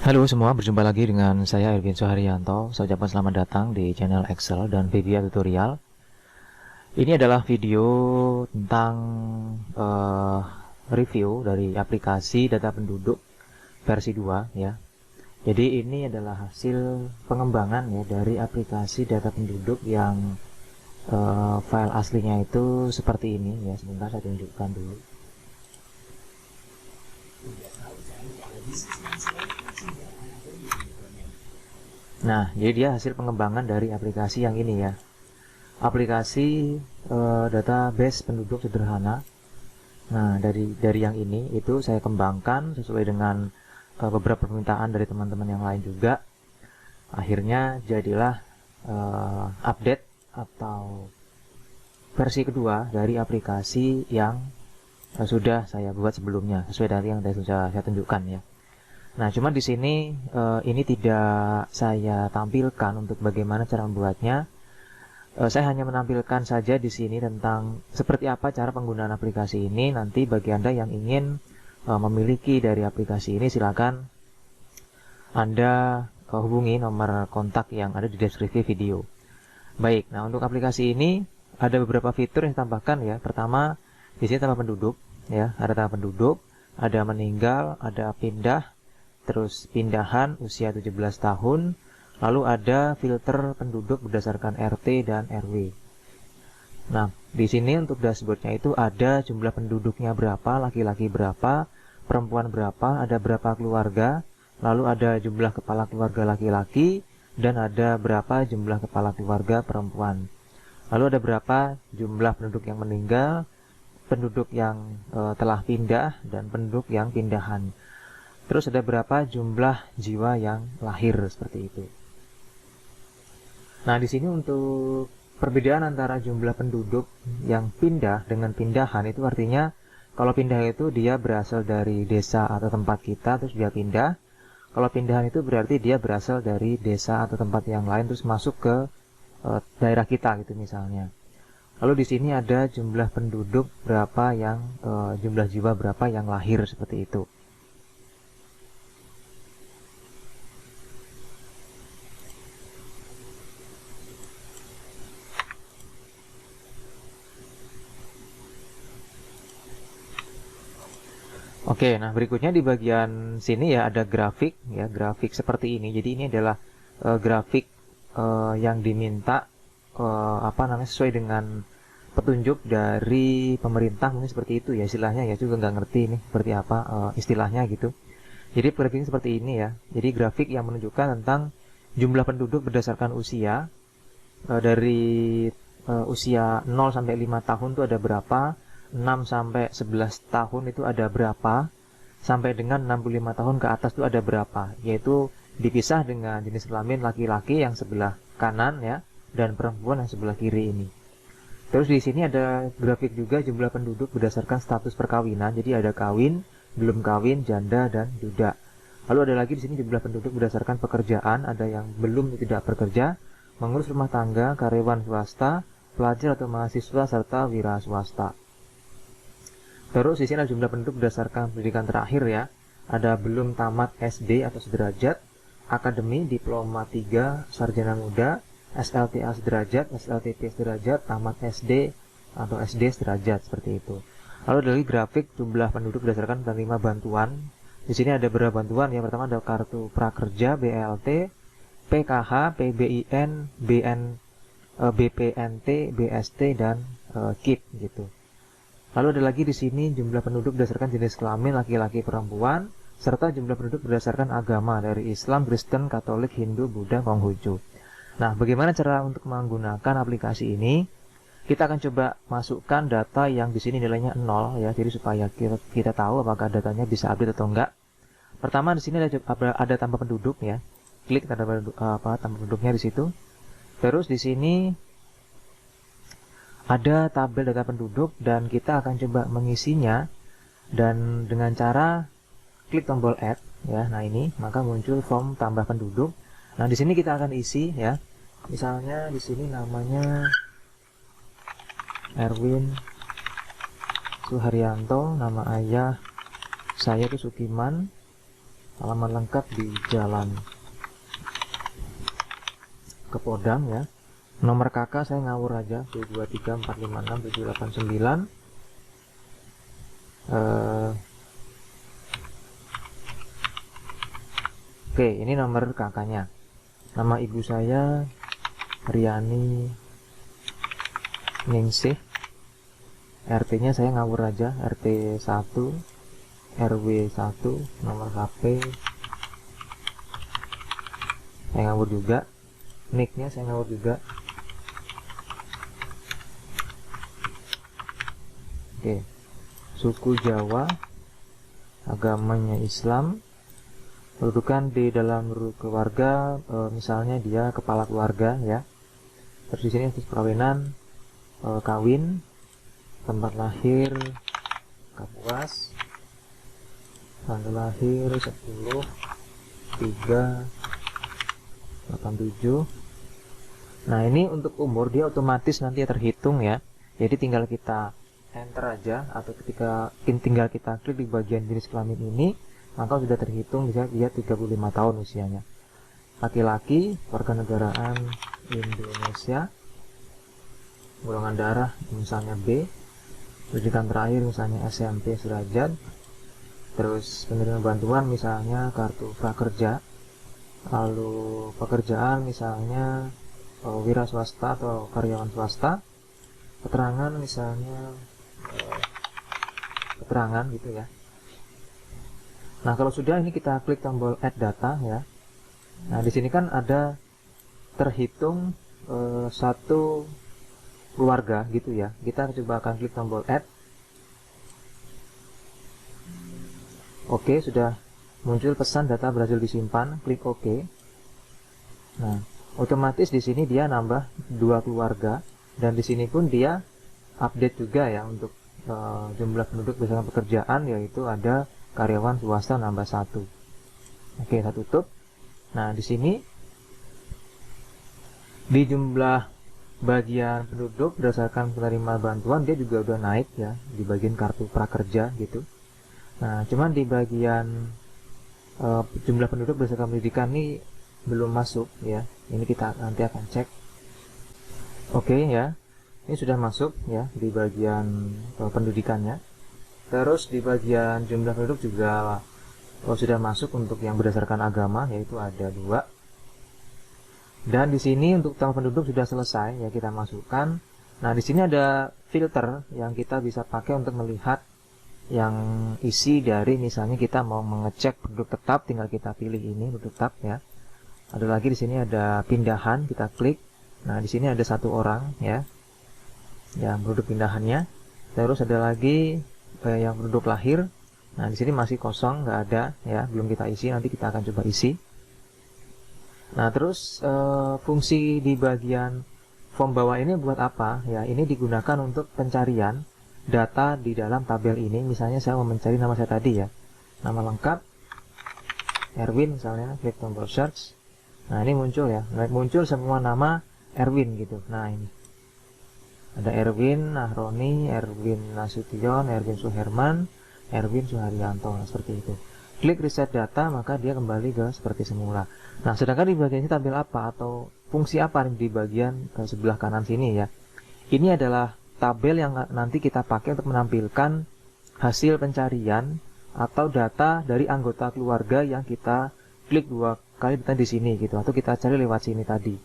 Halo semua, berjumpa lagi dengan saya Erwin Suharyanto. Saya ucapkan selamat datang di channel Excel dan VBA Tutorial. Ini adalah video tentang review dari aplikasi data penduduk versi 2 ya. Jadi ini adalah hasil pengembangan ya dari aplikasi data penduduk yang file aslinya itu seperti ini ya. Sebentar saya tunjukkan dulu. Nah, jadi dia hasil pengembangan dari aplikasi yang ini ya. Aplikasi database penduduk sederhana. Nah, dari yang ini itu saya kembangkan sesuai dengan beberapa permintaan dari teman-teman yang lain juga. Akhirnya jadilah update atau versi kedua dari aplikasi yang sudah saya buat sebelumnya sesuai dari yang sudah saya tunjukkan ya. Nah, cuma di sini ini tidak saya tampilkan untuk bagaimana cara membuatnya. Saya hanya menampilkan saja di sini tentang seperti apa cara penggunaan aplikasi ini. Nanti bagi Anda yang ingin memiliki dari aplikasi ini, silakan Anda hubungi nomor kontak yang ada di deskripsi video. Baik, nah untuk aplikasi ini ada beberapa fitur yang ditambahkan ya. Pertama, di sini tambah penduduk ya, ada tambah penduduk, ada meninggal, ada pindah, terus pindahan usia 17 tahun, lalu ada filter penduduk berdasarkan RT dan RW. Nah, di sini untuk dashboardnya itu ada jumlah penduduknya berapa, laki-laki berapa, perempuan berapa, ada berapa keluarga, lalu ada jumlah kepala keluarga laki-laki, dan ada berapa jumlah kepala keluarga perempuan. Lalu ada berapa jumlah penduduk yang meninggal, penduduk yang telah pindah, dan penduduk yang pindahan. Terus ada berapa jumlah jiwa yang lahir seperti itu. Nah, di sini untuk perbedaan antara jumlah penduduk yang pindah dengan pindahan itu artinya kalau pindah itu dia berasal dari desa atau tempat kita terus dia pindah. Kalau pindahan itu berarti dia berasal dari desa atau tempat yang lain terus masuk ke daerah kita gitu misalnya. Lalu di sini ada jumlah penduduk berapa yang jumlah jiwa berapa yang lahir seperti itu. Oke, nah berikutnya di bagian sini ya ada grafik ya, grafik seperti ini. Jadi ini adalah grafik yang diminta sesuai dengan petunjuk dari pemerintah mungkin seperti itu ya istilahnya ya, juga nggak ngerti ini seperti apa istilahnya gitu. Jadi grafiknya seperti ini ya. Jadi grafik yang menunjukkan tentang jumlah penduduk berdasarkan usia dari usia 0 sampai 5 tahun itu ada berapa, 6 sampai 11 tahun itu ada berapa, sampai dengan 65 tahun ke atas itu ada berapa, yaitu dipisah dengan jenis kelamin laki-laki yang sebelah kanan ya, dan perempuan yang sebelah kiri ini. Terus di sini ada grafik juga jumlah penduduk berdasarkan status perkawinan, jadi ada kawin, belum kawin, janda, dan duda. Lalu ada lagi di sini jumlah penduduk berdasarkan pekerjaan, ada yang belum tidak bekerja, mengurus rumah tangga, karyawan swasta, pelajar atau mahasiswa, serta wira swasta. Terus di sini ada jumlah penduduk berdasarkan pendidikan terakhir ya. Ada belum tamat SD atau sederajat, akademi, diploma 3, sarjana muda, SLTA sederajat, SLTP sederajat, tamat SD atau SD sederajat seperti itu. Lalu dari grafik jumlah penduduk berdasarkan penerima bantuan. Di sini ada beberapa bantuan. Yang pertama ada kartu prakerja, BLT, PKH, PBIN, BPNT, BST, dan KIP gitu. Lalu ada lagi di sini jumlah penduduk berdasarkan jenis kelamin laki-laki perempuan, serta jumlah penduduk berdasarkan agama dari Islam, Kristen, Katolik, Hindu, Buddha, Konghucu. Nah, bagaimana cara untuk menggunakan aplikasi ini? Kita akan coba masukkan data yang di sini nilainya 0 ya, jadi supaya kita tahu apakah datanya bisa update atau enggak. Pertama di sini ada tambah penduduk ya. Klik tambah penduduknya di situ. Terus di sini ada tabel data penduduk dan kita akan coba mengisinya dan dengan cara klik tombol add ya. Nah, ini maka muncul form tambah penduduk. Nah, di sini kita akan isi ya. Misalnya di sini namanya Erwin Suharyanto, nama ayah saya itu Sukiman, Alamat lengkap di Jalan Kepodang ya. Nomor kakak saya ngawur aja, 723456789. Oke, ini nomor kakaknya. Nama ibu saya Riani Ningsih. RT-nya saya ngawur aja, RT 1 RW 1, nomor HP saya ngawur juga, nicknya saya ngawur juga. Oke, suku Jawa, agamanya Islam, kedudukan di dalam keluarga, misalnya dia kepala keluarga ya. Terus di sini perkawinan, kawin, tempat lahir Kapuas, tanggal lahir 10/3/87. Nah ini untuk umur dia otomatis nanti terhitung ya, jadi tinggal kita enter aja, atau tinggal kita klik di bagian jenis kelamin ini, maka sudah terhitung bisa dia 35 tahun usianya. Laki-laki, warganegaraan Indonesia, golongan darah misalnya B, pendidikan terakhir misalnya SMP sederajat, terus penerima bantuan misalnya kartu prakerja, lalu pekerjaan misalnya wira swasta atau karyawan swasta, keterangan misalnya keterangan gitu ya. Nah kalau sudah, ini kita klik tombol add data ya. Nah di sini kan ada terhitung satu keluarga gitu ya. Kita coba akan klik tombol add. Oke, sudah muncul pesan data berhasil disimpan, klik OK. Nah otomatis di sini dia nambah 2 keluarga, dan di sini pun dia update juga ya untuk jumlah penduduk berdasarkan pekerjaan, yaitu ada karyawan swasta nambah 1. Oke, saya tutup. Nah di sini di jumlah bagian penduduk berdasarkan penerima bantuan dia juga udah naik ya, di bagian kartu prakerja gitu. Nah cuman di bagian jumlah penduduk berdasarkan pendidikan ini belum masuk ya. Ini kita nanti akan cek. Oke ya, ini sudah masuk ya di bagian pendidikannya. Terus di bagian jumlah penduduk juga sudah masuk untuk yang berdasarkan agama, yaitu ada 2. Dan di sini untuk tambah penduduk sudah selesai ya, kita masukkan. Nah di sini ada filter yang kita bisa pakai untuk melihat yang isi dari, misalnya kita mau mengecek penduduk tetap, tinggal kita pilih ini penduduk tetap ya. Ada lagi di sini ada pindahan, kita klik. Nah di sini ada 1 orang ya, yang penduduk pindahannya. Terus ada lagi yang penduduk lahir. Nah di sini masih kosong, nggak ada ya, belum kita isi. Nanti kita akan coba isi. Nah terus fungsi di bagian form bawah ini buat apa ya? Ini digunakan untuk pencarian data di dalam tabel ini. Misalnya saya mau mencari nama saya tadi ya, nama lengkap Erwin misalnya, klik tombol search. Nah ini muncul ya, muncul semua nama Erwin gitu. Nah ini ada Erwin Nahroni, Erwin Nasution, Erwin Suherman, Erwin Suharyanto. Nah, seperti itu. Klik reset data, maka dia kembali ke seperti semula. Nah sedangkan di bagian ini tampil apa atau fungsi apa di bagian sebelah kanan sini ya. Ini adalah tabel yang nanti kita pakai untuk menampilkan hasil pencarian atau data dari anggota keluarga yang kita klik 2 kali di sini gitu, atau kita cari lewat sini tadi.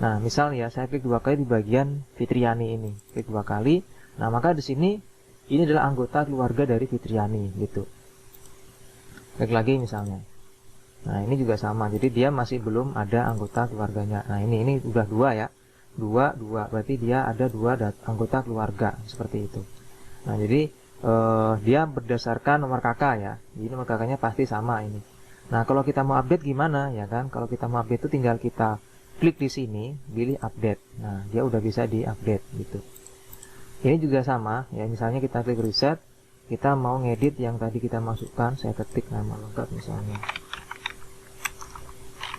Nah misalnya saya klik 2 kali di bagian Fitriani ini, klik 2 kali. Nah maka di sini ini adalah anggota keluarga dari Fitriani gitu. Klik lagi misalnya. Nah ini juga sama, jadi dia masih belum ada anggota keluarganya. Nah ini udah 2 ya, 2 berarti dia ada 2 anggota keluarga seperti itu. Nah jadi dia berdasarkan nomor kakak ya, jadi nomor kakaknya pasti sama ini. Nah kalau kita mau update gimana ya kan? Kalau kita mau update itu tinggal kita klik di sini, pilih update. Nah dia udah bisa diupdate gitu. Ini juga sama ya, misalnya kita klik reset, kita mau ngedit yang tadi kita masukkan, saya ketik nama lengkap misalnya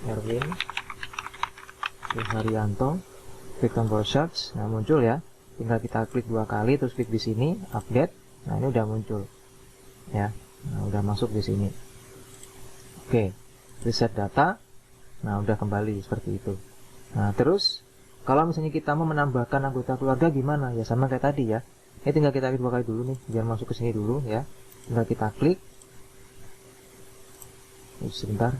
Erwin Suharyanto, klik tombol search. Nah muncul ya, tinggal kita klik 2 kali terus klik di sini update. Nah ini udah muncul ya, nah udah masuk di sini. Oke, reset data. Nah, udah kembali seperti itu. Nah, terus kalau misalnya kita mau menambahkan anggota keluarga gimana? Ya sama kayak tadi ya. Ini tinggal kita klik 2 kali dulu nih, biar masuk ke sini dulu ya. Tinggal kita klik. Sebentar.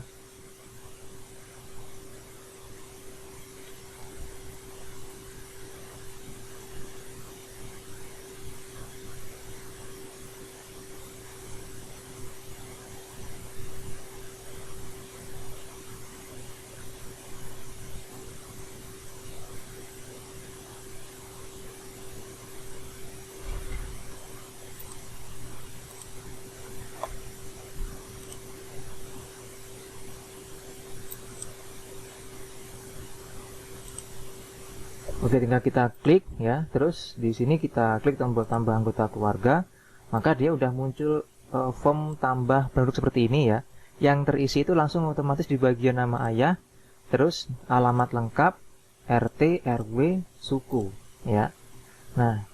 Oke, tinggal kita klik ya. Terus di sini kita klik tombol tambah anggota keluarga, maka dia udah muncul form tambah penduduk seperti ini ya. Yang terisi itu langsung otomatis di bagian nama ayah, terus alamat lengkap, RT, RW, suku ya. Nah,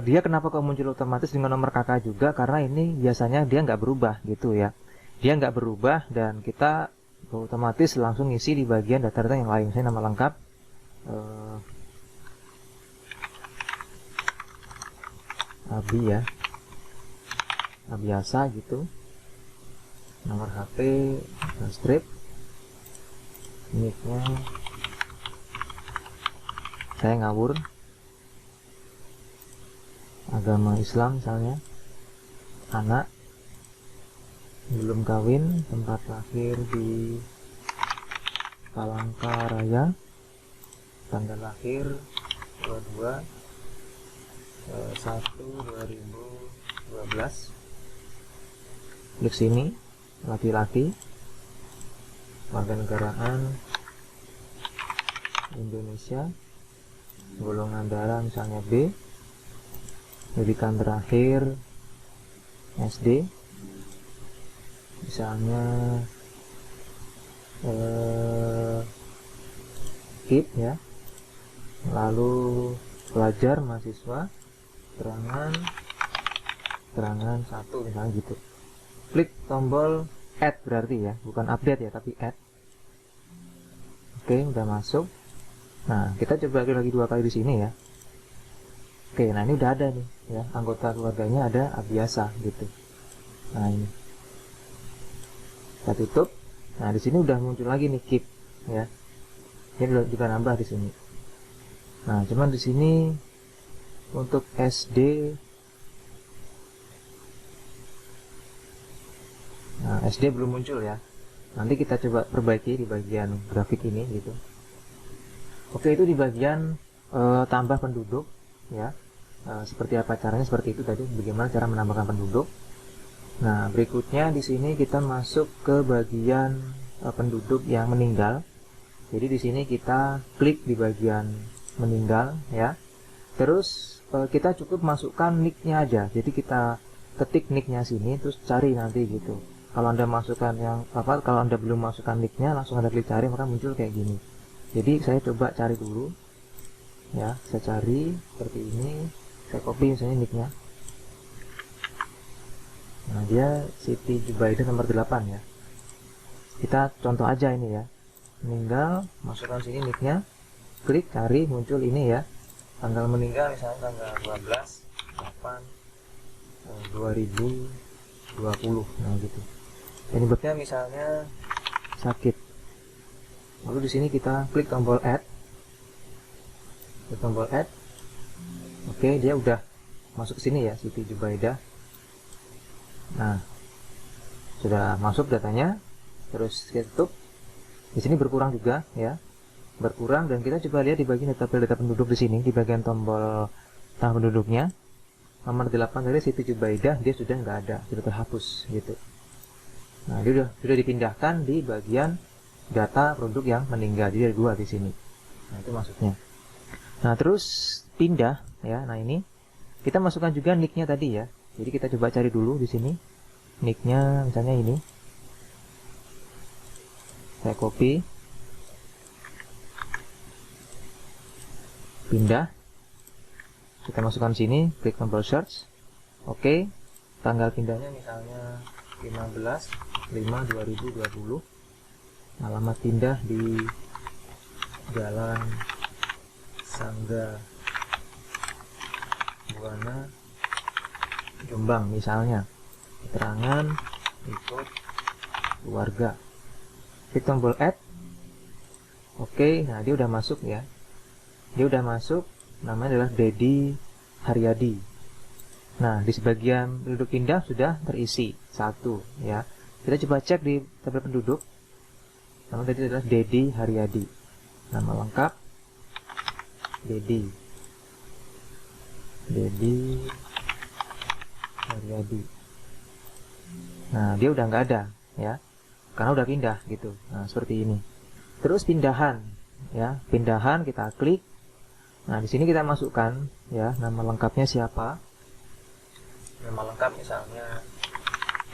dia kenapa kok muncul otomatis dengan nomor KK juga? Karena ini biasanya dia nggak berubah gitu ya. Dia nggak berubah dan kita otomatis langsung isi di bagian data-data yang lain. Misalnya nama lengkap, Abi ya, Abiasa gitu, nomor HP, strip, nicknya saya ngawur, agama Islam misalnya, anak, belum kawin, tempat lahir di Palangkaraya, tanggal lahir 22 1/2012. Klik sini, laki-laki, warganegaraan Indonesia, golongan darah misalnya B, pendidikan terakhir SD, misalnya KIP ya, lalu pelajar mahasiswa, terangan 1 misalnya gitu. Klik tombol add berarti ya, bukan update ya tapi add. Oke, udah masuk. Nah, kita coba lagi 2 kali di sini ya. Oke, nah ini udah ada nih ya, anggota keluarganya ada Abiasa gitu. Nah, ini kita tutup. Nah, di sini udah muncul lagi nih KIP ya. Ini juga nambah di sini. Nah, cuman di sini untuk SD, nah SD belum muncul ya. Nanti kita coba perbaiki di bagian grafik ini gitu. Oke, itu di bagian tambah penduduk ya. Seperti apa caranya, seperti itu tadi, bagaimana cara menambahkan penduduk. Nah, berikutnya di sini kita masuk ke bagian penduduk yang meninggal. Jadi di sini kita klik di bagian meninggal ya. Terus kita cukup masukkan nicknya aja. Jadi kita ketik nicknya sini, terus cari nanti gitu. Kalau Anda masukkan kalau Anda belum masukkan nicknya, langsung Anda klik cari, maka muncul kayak gini. Jadi saya coba cari dulu ya. Saya cari seperti ini. Saya copy misalnya nicknya. Nah, dia Siti Jubaidah nomor 8 ya. Kita contoh aja ini ya. Meninggal, masukkan sini nicknya, klik cari, muncul ini ya. Tanggal meninggal misalnya tanggal 12/8/2020. Nah gitu. Penyebabnya misalnya sakit. Lalu di sini kita klik tombol add. Klik tombol add. Oke, dia udah masuk ke sini ya, Siti Jubaidah. Nah, sudah masuk datanya. Terus kita tutup. Di sini berkurang juga ya. Berkurang, dan kita coba lihat di bagian data penduduk di sini, di bagian tombol tambah penduduknya. Nomor 8 dari Siti Jubaidah dia sudah nggak ada, sudah terhapus gitu. Nah, dia sudah dipindahkan di bagian data penduduk yang meninggal. Jadi ada 2 di sini. Nah, itu maksudnya. Nah, terus pindah ya. Nah, ini kita masukkan juga nicknya tadi ya. Jadi kita coba cari dulu di sini. Nicknya misalnya ini. Saya copy. Pindah. Kita masukkan sini, klik tombol search. Oke. Tanggal pindahnya misalnya 15 5/2020. Alamat pindah di Jalan Sangga Buana, Jombang misalnya. Keterangan ikut keluarga. Klik tombol add. Oke, nah dia udah masuk ya. Dia udah masuk, namanya adalah Dedi Haryadi. Nah, di sebagian penduduk pindah sudah terisi satu ya. Kita coba cek di tabel penduduk. Nama tadi adalah Dedi Haryadi. Nama lengkap Dedi Haryadi. Nah, dia udah nggak ada ya, karena udah pindah gitu. Nah, seperti ini. Terus pindahan ya, pindahan kita klik. Nah, di sini kita masukkan ya nama lengkapnya siapa. Nama lengkap misalnya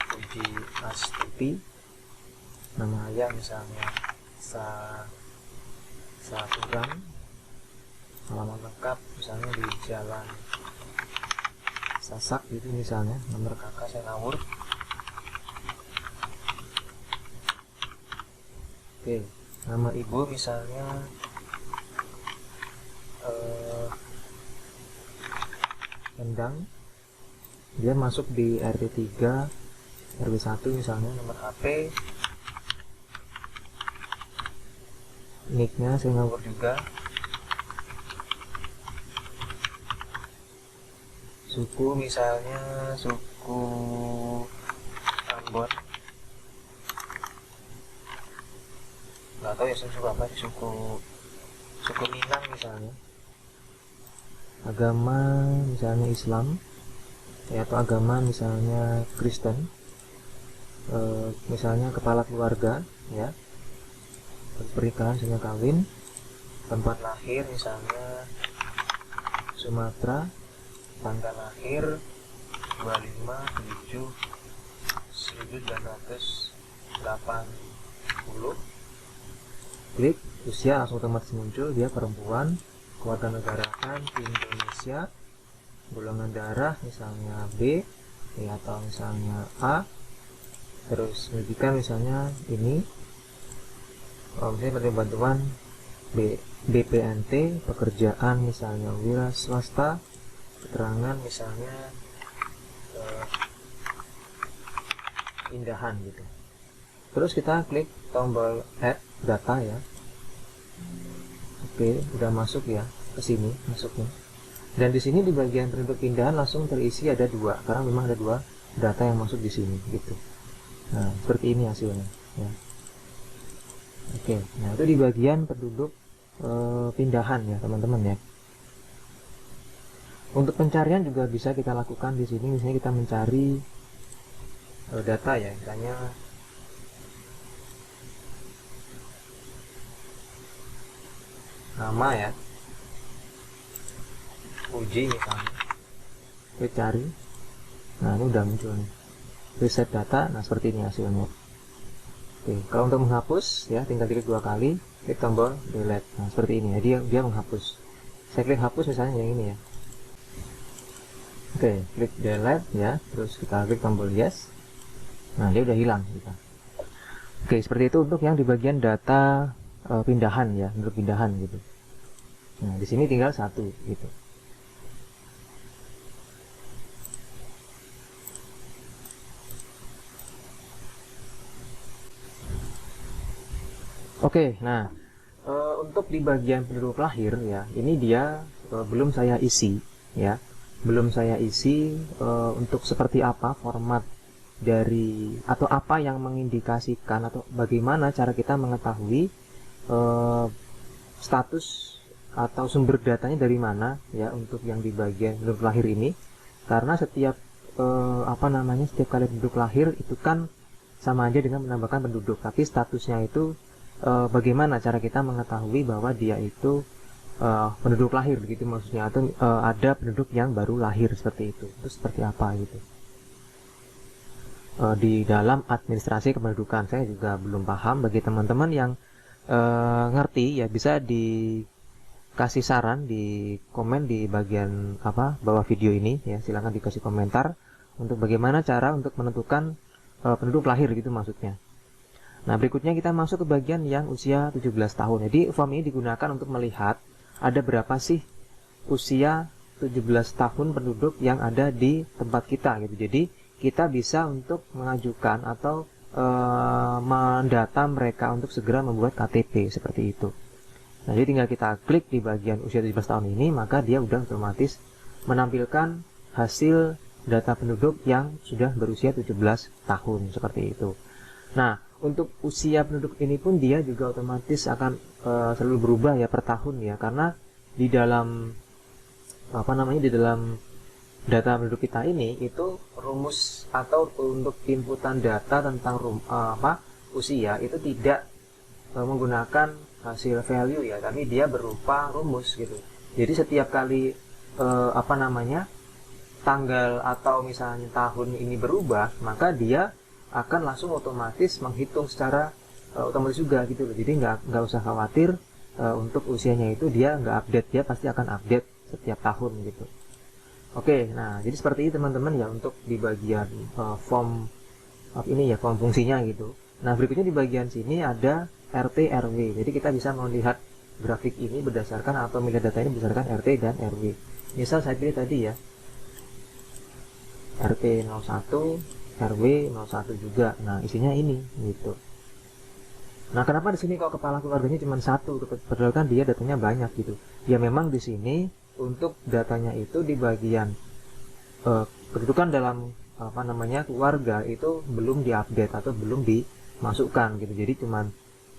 Puji Astuti. Nama ayah misalnya Saturam. Alamat lengkap misalnya di Jalan Sasak gitu misalnya. Nomor kakak saya ngawur. Oke, nama ibu misalnya Endang. Dia masuk di RT 3 RW 1 misalnya. Nomor HP, nicknya saya ngawur juga. Suku misalnya suku Ambon. Nggak tahu ya suku apa sih, suku Minang misalnya. Agama misalnya Islam ya, atau agama misalnya Kristen. Misalnya kepala keluarga ya, pernikahan misalnya kawin. Tempat lahir misalnya Sumatera. Tanggal lahir 25/7/1980. Klik, usia langsung otomatis muncul, dia perempuan, kewarganegaraan Indonesia, golongan darah misalnya B ya, atau misalnya A. Terus pendidikan misalnya ini, misalnya penerima bantuan BPNT, pekerjaan misalnya wira swasta, keterangan misalnya pindahan gitu. Terus kita klik tombol add data ya. Oke, udah masuk ya ke sini masuknya. Dan di sini di bagian penduduk pindahan langsung terisi ada dua, karena memang ada dua data yang masuk di sini gitu. Nah, seperti ini hasilnya ya. Oke, nah itu di bagian penduduk pindahan ya teman-teman ya. Untuk pencarian juga bisa kita lakukan di sini. Misalnya kita mencari data ya, misalnya nama ya, Puji misalnya. Kita cari. Nah, ini udah muncul nih. Reset data. Nah, seperti ini hasilnya. Oke, kalau untuk menghapus ya, tinggal klik 2 kali, klik tombol delete. Nah, seperti ini ya, dia menghapus. Saya klik hapus misalnya yang ini ya. Oke, klik delete ya, terus kita klik tombol yes. Nah, dia udah hilang gitu. Oke, seperti itu untuk yang di bagian data pindahan ya, untuk pindahan gitu. Nah, di sini tinggal satu gitu. Oke, nah untuk di bagian penduduk lahir ya, ini dia belum saya isi ya, belum saya isi untuk seperti apa format dari atau apa yang mengindikasikan atau bagaimana cara kita mengetahui status atau sumber datanya dari mana ya untuk yang di bagian penduduk lahir ini, karena setiap setiap kali penduduk lahir itu kan sama aja dengan menambahkan penduduk, tapi statusnya itu bagaimana cara kita mengetahui bahwa dia itu penduduk lahir begitu maksudnya, atau ada penduduk yang baru lahir seperti itu seperti apa gitu. Di dalam administrasi kependudukan saya juga belum paham. Bagi teman-teman yang ngerti ya bisa dikasih saran di komen di bagian bawah video ini ya, silahkan dikasih komentar untuk bagaimana cara untuk menentukan penduduk lahir gitu maksudnya. Nah, berikutnya kita masuk ke bagian yang usia 17 tahun. Jadi, form ini digunakan untuk melihat ada berapa sih usia 17 tahun penduduk yang ada di tempat kita gitu. Jadi, kita bisa untuk mengajukan atau mendata mereka untuk segera membuat KTP seperti itu. Nah, jadi tinggal kita klik di bagian usia 17 tahun ini, maka dia udah otomatis menampilkan hasil data penduduk yang sudah berusia 17 tahun seperti itu. Nah, untuk usia penduduk ini pun dia juga otomatis akan selalu berubah ya per tahun ya, karena di dalam di dalam data penduduk kita ini itu rumus atau untuk inputan data tentang usia itu tidak menggunakan hasil value ya, tapi dia berupa rumus gitu. Jadi setiap kali tanggal atau misalnya tahun ini berubah, maka dia akan langsung otomatis menghitung secara otomatis juga gitu loh. Jadi nggak usah khawatir untuk usianya itu dia nggak update, dia pasti akan update setiap tahun gitu. Oke, nah jadi seperti itu teman-teman ya untuk di bagian form ini ya, form fungsinya gitu. Nah, berikutnya di bagian sini ada RT RW. Jadi kita bisa melihat grafik ini berdasarkan atau melihat data ini berdasarkan RT dan RW. Misal saya pilih tadi ya RT 01 RW 01 juga. Nah, isinya ini gitu. Nah, kenapa di sini kok kepala keluarganya cuma satu? Padahal kan dia datanya banyak gitu. Ya memang di sini untuk datanya itu di bagian kedudukan dalam keluarga itu belum diupdate atau belum dimasukkan gitu. Jadi cuma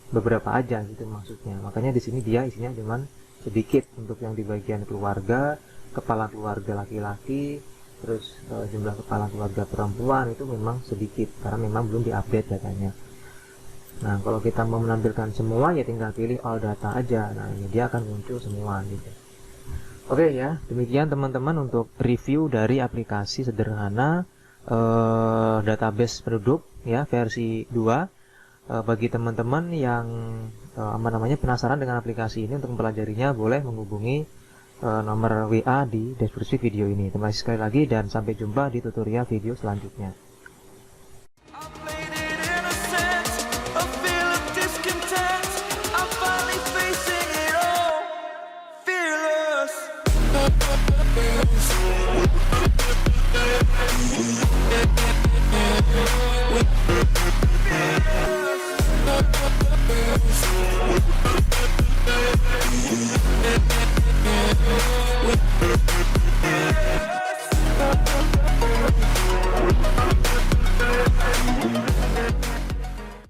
beberapa aja gitu maksudnya. Makanya di sini dia isinya cuma sedikit untuk yang di bagian keluarga, kepala keluarga laki-laki. Terus jumlah kepala keluarga perempuan itu memang sedikit karena memang belum diupdate datanya. Nah, kalau kita mau menampilkan semua ya tinggal pilih all data aja. Nah, ini dia akan muncul semua gitu. Oke ya, demikian teman-teman untuk review dari aplikasi sederhana database penduduk ya versi 2. Bagi teman-teman yang penasaran dengan aplikasi ini, untuk mempelajarinya boleh menghubungi nomor WA di deskripsi video ini. Terima kasih sekali lagi dan sampai jumpa di tutorial video selanjutnya. Fearless.